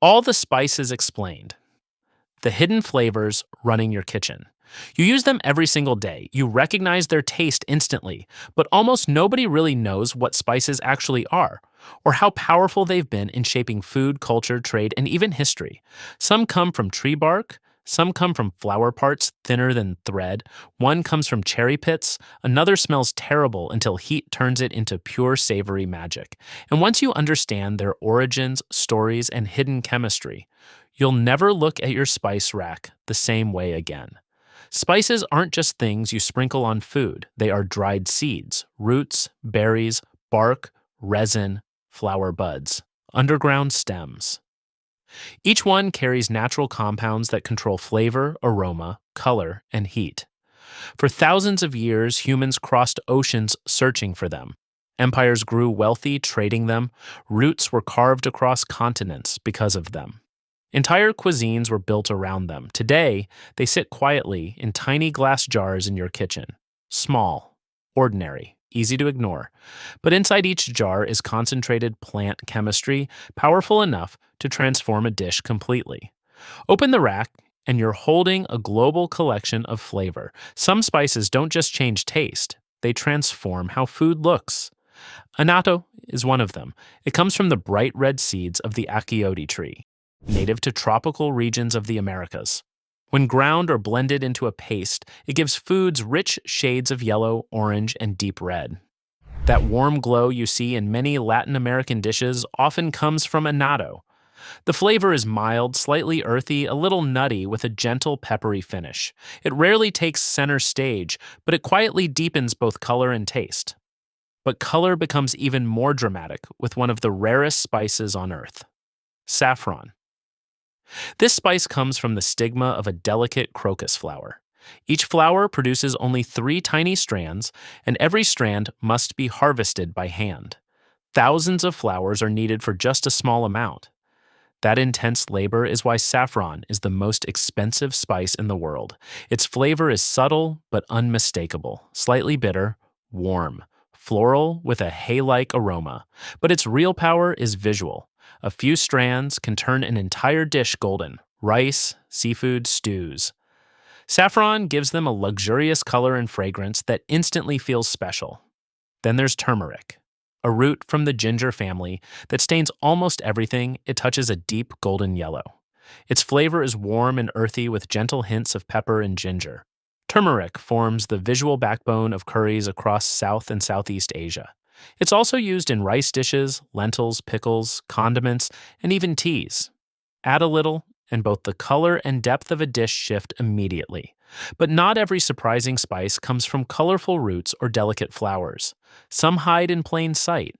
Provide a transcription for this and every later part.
All the spices explained. The hidden flavors running your kitchen. You use them every single day. You recognize their taste instantly, but almost nobody really knows what spices actually are, or how powerful they've been in shaping food, culture, trade, and even history. Some come from tree bark, some come from flower parts thinner than thread, one comes from cherry pits, another smells terrible until heat turns it into pure savory magic. And once you understand their origins, stories, and hidden chemistry, you'll never look at your spice rack the same way again. Spices aren't just things you sprinkle on food, they are dried seeds, roots, berries, bark, resin, flower buds, underground stems. Each one carries natural compounds that control flavor, aroma, color, and heat. For thousands of years, humans crossed oceans searching for them. Empires grew wealthy trading them. Roots were carved across continents because of them. Entire cuisines were built around them. Today, they sit quietly in tiny glass jars in your kitchen. Small, ordinary, easy to ignore. But inside each jar is concentrated plant chemistry, powerful enough to transform a dish completely. Open the rack, and you're holding a global collection of flavor. Some spices don't just change taste, they transform how food looks. Annatto is one of them. It comes from the bright red seeds of the achiote tree, native to tropical regions of the Americas. When ground or blended into a paste, it gives foods rich shades of yellow, orange, and deep red. That warm glow you see in many Latin American dishes often comes from annatto. The flavor is mild, slightly earthy, a little nutty with a gentle peppery finish. It rarely takes center stage, but it quietly deepens both color and taste. But color becomes even more dramatic with one of the rarest spices on earth: saffron. This spice comes from the stigma of a delicate crocus flower. Each flower produces only 3 tiny strands, and every strand must be harvested by hand. Thousands of flowers are needed for just a small amount. That intense labor is why saffron is the most expensive spice in the world. Its flavor is subtle but unmistakable, slightly bitter, warm, floral with a hay-like aroma. But its real power is visual. A few strands can turn an entire dish golden: rice, seafood, stews. Saffron gives them a luxurious color and fragrance that instantly feels special. Then there's turmeric, a root from the ginger family that stains almost everything. It touches a deep golden yellow. Its flavor is warm and earthy with gentle hints of pepper and ginger. Turmeric forms the visual backbone of curries across South and Southeast Asia. It's also used in rice dishes, lentils, pickles, condiments, and even teas. Add a little, and both the color and depth of a dish shift immediately. But not every surprising spice comes from colorful roots or delicate flowers. Some hide in plain sight.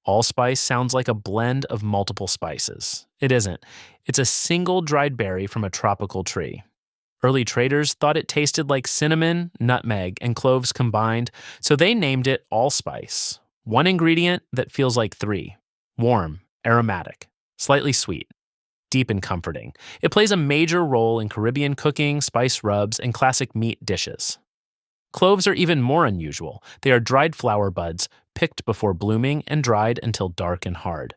Allspice sounds like a blend of multiple spices. It isn't. It's a single dried berry from a tropical tree. Early traders thought it tasted like cinnamon, nutmeg, and cloves combined, so they named it allspice. One ingredient that feels like 3. Warm, aromatic, slightly sweet, deep and comforting. It plays a major role in Caribbean cooking, spice rubs, and classic meat dishes. Cloves are even more unusual. They are dried flower buds, picked before blooming and dried until dark and hard.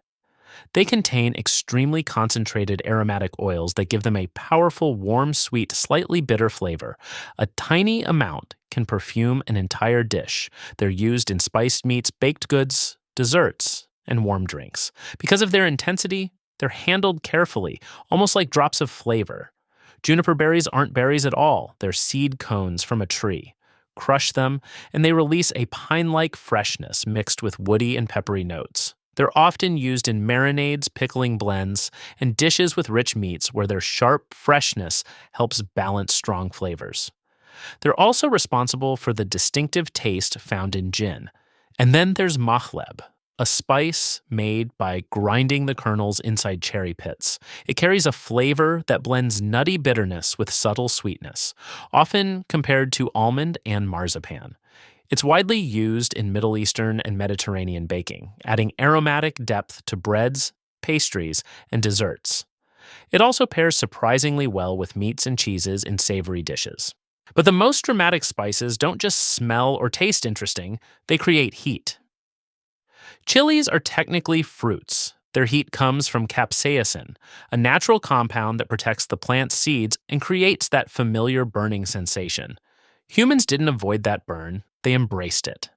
They contain extremely concentrated aromatic oils that give them a powerful, warm, sweet, slightly bitter flavor. A tiny amount can perfume an entire dish. They're used in spiced meats, baked goods, desserts, and warm drinks. Because of their intensity, they're handled carefully, almost like drops of flavor. Juniper berries aren't berries at all. They're seed cones from a tree. Crush them, and they release a pine-like freshness mixed with woody and peppery notes. They're often used in marinades, pickling blends, and dishes with rich meats where their sharp freshness helps balance strong flavors. They're also responsible for the distinctive taste found in gin. And then there's mahleb, a spice made by grinding the kernels inside cherry pits. It carries a flavor that blends nutty bitterness with subtle sweetness, often compared to almond and marzipan. It's widely used in Middle Eastern and Mediterranean baking, adding aromatic depth to breads, pastries, and desserts. It also pairs surprisingly well with meats and cheeses in savory dishes. But the most dramatic spices don't just smell or taste interesting, they create heat. Chilies are technically fruits. Their heat comes from capsaicin, a natural compound that protects the plant's seeds and creates that familiar burning sensation. Humans didn't avoid that burn, they embraced it.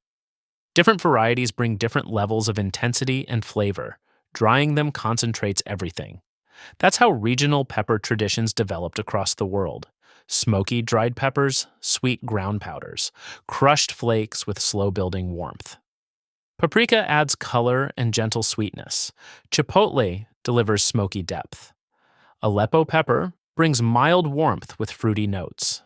Different varieties bring different levels of intensity and flavor. Drying them concentrates everything. That's how regional pepper traditions developed across the world. Smoky dried peppers, sweet ground powders, crushed flakes with slow building warmth. Paprika adds color and gentle sweetness. Chipotle delivers smoky depth. Aleppo pepper brings mild warmth with fruity notes.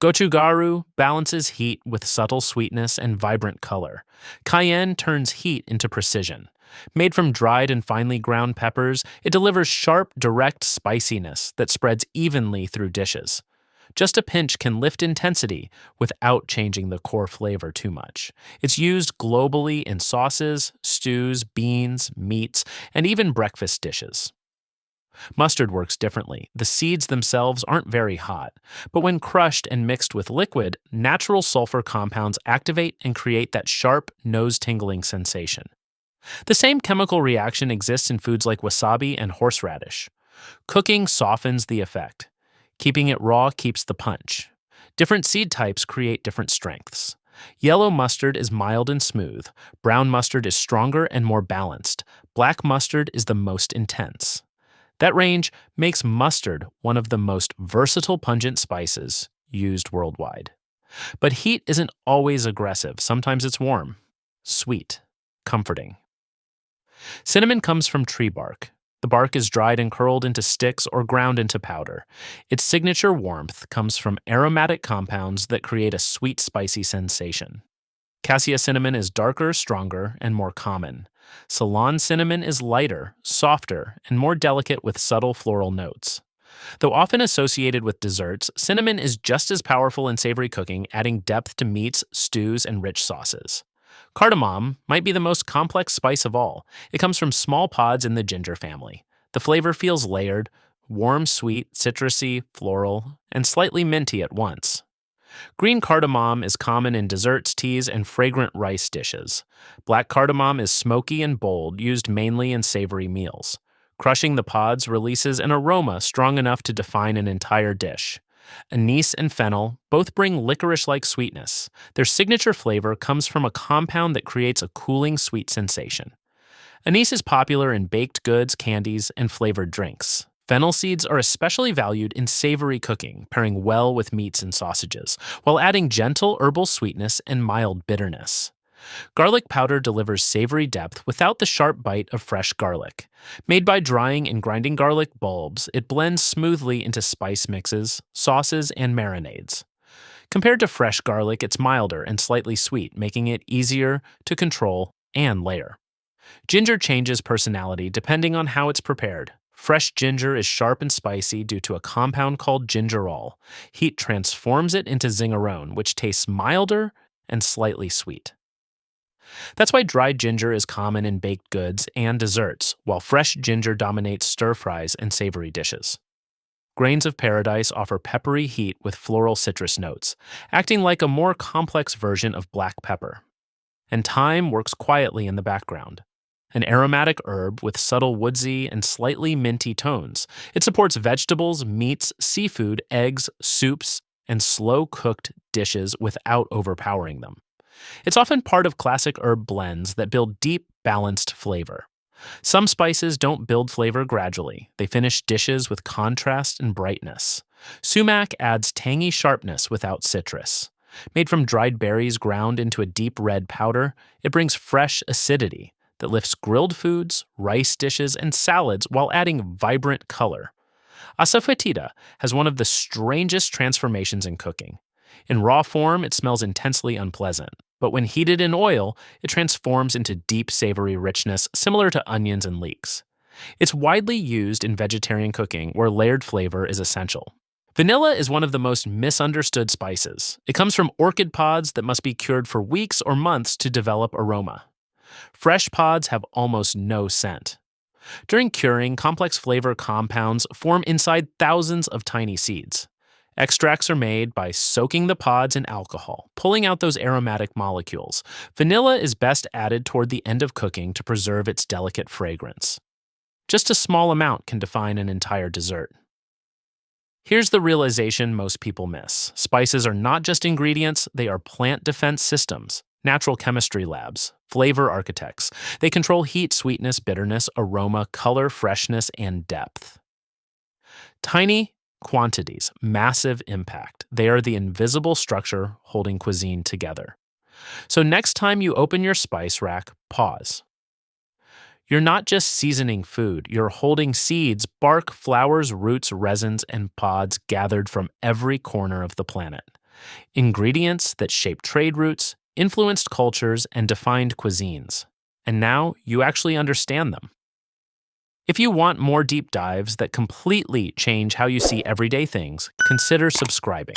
Gochugaru balances heat with subtle sweetness and vibrant color. Cayenne turns heat into precision. Made from dried and finely ground peppers, it delivers sharp, direct spiciness that spreads evenly through dishes. Just a pinch can lift intensity without changing the core flavor too much. It's used globally in sauces, stews, beans, meats, and even breakfast dishes. Mustard works differently. The seeds themselves aren't very hot, but when crushed and mixed with liquid, natural sulfur compounds activate and create that sharp, nose-tingling sensation. The same chemical reaction exists in foods like wasabi and horseradish. Cooking softens the effect. Keeping it raw keeps the punch. Different seed types create different strengths. Yellow mustard is mild and smooth. Brown mustard is stronger and more balanced. Black mustard is the most intense. That range makes mustard one of the most versatile pungent spices used worldwide. But heat isn't always aggressive. Sometimes it's warm, sweet, comforting. Cinnamon comes from tree bark. The bark is dried and curled into sticks or ground into powder. Its signature warmth comes from aromatic compounds that create a sweet, spicy sensation. Cassia cinnamon is darker, stronger, and more common. Ceylon cinnamon is lighter, softer, and more delicate with subtle floral notes. Though often associated with desserts, cinnamon is just as powerful in savory cooking, adding depth to meats, stews, and rich sauces. Cardamom might be the most complex spice of all. It comes from small pods in the ginger family. The flavor feels layered, warm, sweet, citrusy, floral, and slightly minty at once. Green cardamom is common in desserts, teas, and fragrant rice dishes. Black cardamom is smoky and bold, used mainly in savory meals. Crushing the pods releases an aroma strong enough to define an entire dish. Anise and fennel both bring licorice-like sweetness. Their signature flavor comes from a compound that creates a cooling sweet sensation. Anise is popular in baked goods, candies, and flavored drinks. Fennel seeds are especially valued in savory cooking, pairing well with meats and sausages, while adding gentle herbal sweetness and mild bitterness. Garlic powder delivers savory depth without the sharp bite of fresh garlic. Made by drying and grinding garlic bulbs, it blends smoothly into spice mixes, sauces, and marinades. Compared to fresh garlic, it's milder and slightly sweet, making it easier to control and layer. Ginger changes personality depending on how it's prepared. Fresh ginger is sharp and spicy due to a compound called gingerol. Heat transforms it into zingarone, which tastes milder and slightly sweet. That's why dried ginger is common in baked goods and desserts, while fresh ginger dominates stir-fries and savory dishes. Grains of Paradise offer peppery heat with floral citrus notes, acting like a more complex version of black pepper. And thyme works quietly in the background. An aromatic herb with subtle woodsy and slightly minty tones, it supports vegetables, meats, seafood, eggs, soups, and slow-cooked dishes without overpowering them. It's often part of classic herb blends that build deep, balanced flavor. Some spices don't build flavor gradually. They finish dishes with contrast and brightness. Sumac adds tangy sharpness without citrus. Made from dried berries ground into a deep red powder, it brings fresh acidity that lifts grilled foods, rice dishes, and salads while adding vibrant color. Asafoetida has one of the strangest transformations in cooking. In raw form, it smells intensely unpleasant, but when heated in oil, it transforms into deep savory richness similar to onions and leeks. It's widely used in vegetarian cooking where layered flavor is essential. Vanilla is one of the most misunderstood spices. It comes from orchid pods that must be cured for weeks or months to develop aroma. Fresh pods have almost no scent. During curing, complex flavor compounds form inside thousands of tiny seeds. Extracts are made by soaking the pods in alcohol, pulling out those aromatic molecules. Vanilla is best added toward the end of cooking to preserve its delicate fragrance. Just a small amount can define an entire dessert. Here's the realization most people miss: spices are not just ingredients, they are plant defense systems, natural chemistry labs, flavor architects. They control heat, sweetness, bitterness, aroma, color, freshness, and depth. Tiny quantities, massive impact. They are the invisible structure holding cuisine together. So, next time you open your spice rack, pause. You're not just seasoning food, you're holding seeds, bark, flowers, roots, resins, and pods gathered from every corner of the planet. Ingredients that shaped trade routes, influenced cultures, and defined cuisines. And now you actually understand them. If you want more deep dives that completely change how you see everyday things, consider subscribing.